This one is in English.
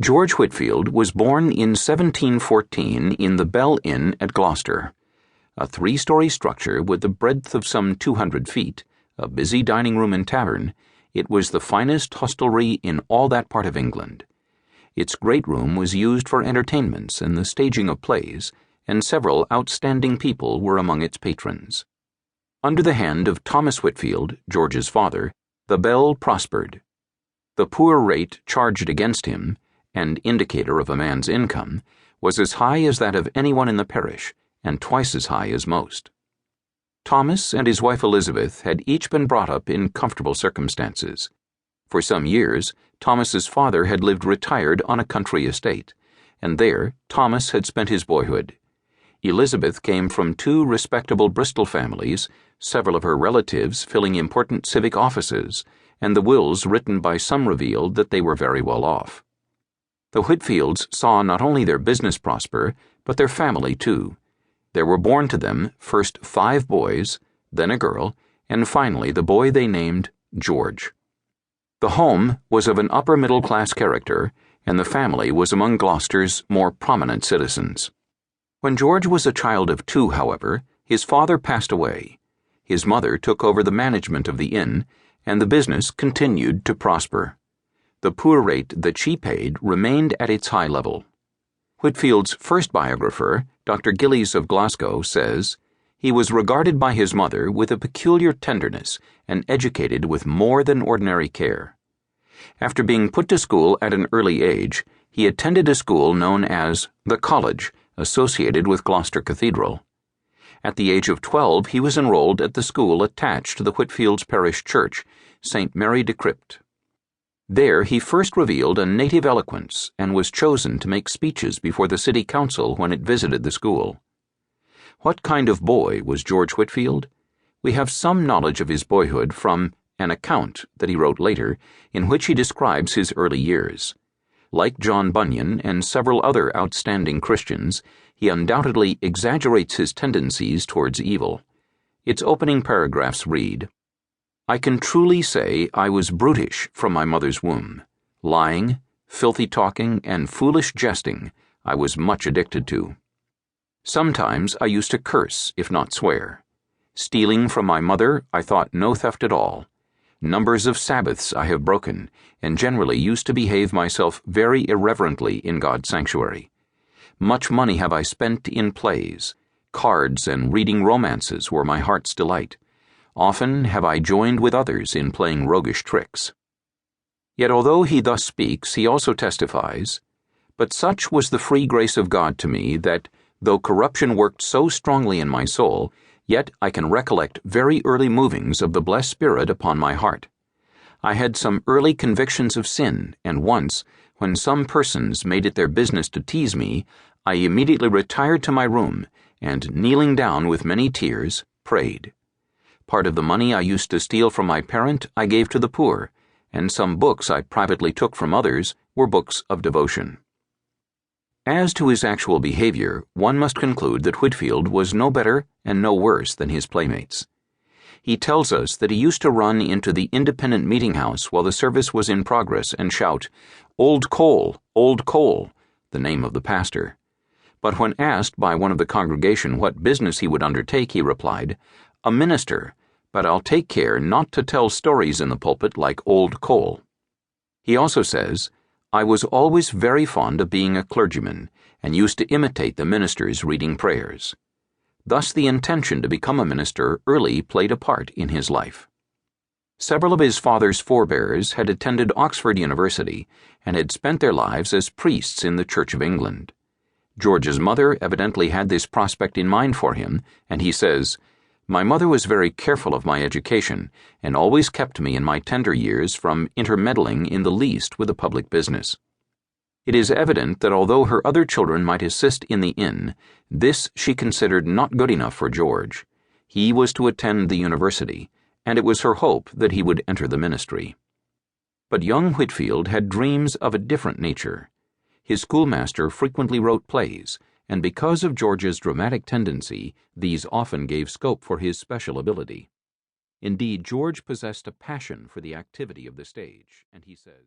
George Whitefield was born in 1714 in the Bell Inn at Gloucester, a three-story structure with a breadth of some 200 feet, a busy dining room and tavern. It was the finest hostelry in all that part of England. Its great room was used for entertainments and the staging of plays, and several outstanding people were among its patrons. Under the hand of Thomas Whitefield, George's father, the Bell prospered. The poor rate charged against him, and indicator of a man's income, was as high as that of anyone in the parish, and twice as high as most. Thomas and his wife Elizabeth had each been brought up in comfortable circumstances. For some years, Thomas's father had lived retired on a country estate, and there Thomas had spent his boyhood. Elizabeth came from two respectable Bristol families, several of her relatives filling important civic offices, and the wills written by some revealed that they were very well off. The Whitefields saw not only their business prosper, but their family too. There were born to them first 5 boys, then a girl, and finally the boy they named George. The home was of an upper-middle-class character, and the family was among Gloucester's more prominent citizens. When George was a child of 2, however, his father passed away. His mother took over the management of the inn, and the business continued to prosper. The poor rate that she paid remained at its high level. Whitefield's first biographer, Dr. Gillies of Glasgow, says, "He was regarded by his mother with a peculiar tenderness and educated with more than ordinary care. After being put to school at an early age, he attended a school known as the College, associated with Gloucester Cathedral. At the age of 12, he was enrolled at the school attached to the Whitefield's parish church, St. Mary de Crypt. There he first revealed a native eloquence and was chosen to make speeches before the city council when it visited the school. What kind of boy was George Whitefield? We have some knowledge of his boyhood from an account that he wrote later, in which he describes his early years. Like John Bunyan and several other outstanding Christians, he undoubtedly exaggerates his tendencies towards evil. Its opening paragraphs read, "I can truly say I was brutish from my mother's womb. Lying, filthy talking, and foolish jesting I was much addicted to. Sometimes I used to curse, if not swear. Stealing from my mother I thought no theft at all. Numbers of Sabbaths I have broken, and generally used to behave myself very irreverently in God's sanctuary. Much money have I spent in plays. Cards and reading romances were my heart's delight. Often have I joined with others in playing roguish tricks." Yet although he thus speaks, he also testifies, "But such was the free grace of God to me that, though corruption worked so strongly in my soul, yet I can recollect very early movings of the blessed Spirit upon my heart. I had some early convictions of sin, and once, when some persons made it their business to tease me, I immediately retired to my room, and kneeling down with many tears, prayed. Part of the money I used to steal from my parent I gave to the poor, and some books I privately took from others were books of devotion." As to his actual behavior, one must conclude that Whitefield was no better and no worse than his playmates. He tells us that he used to run into the independent meeting house while the service was in progress and shout, Old Cole, the name of the pastor. But when asked by one of the congregation what business he would undertake, he replied, "A minister, but I'll take care not to tell stories in the pulpit like Old Cole." He also says, "I was always very fond of being a clergyman, and used to imitate the ministers reading prayers." Thus the intention to become a minister early played a part in his life. Several of his father's forebears had attended Oxford University and had spent their lives as priests in the Church of England. George's mother evidently had this prospect in mind for him, and he says, "My mother was very careful of my education, and always kept me in my tender years from intermeddling in the least with the public business." It is evident that although her other children might assist in the inn, this she considered not good enough for George. He was to attend the university, and it was her hope that he would enter the ministry. But young Whitefield had dreams of a different nature. His schoolmaster frequently wrote plays, and because of George's dramatic tendency, these often gave scope for his special ability. Indeed, George possessed a passion for the activity of the stage, and he says,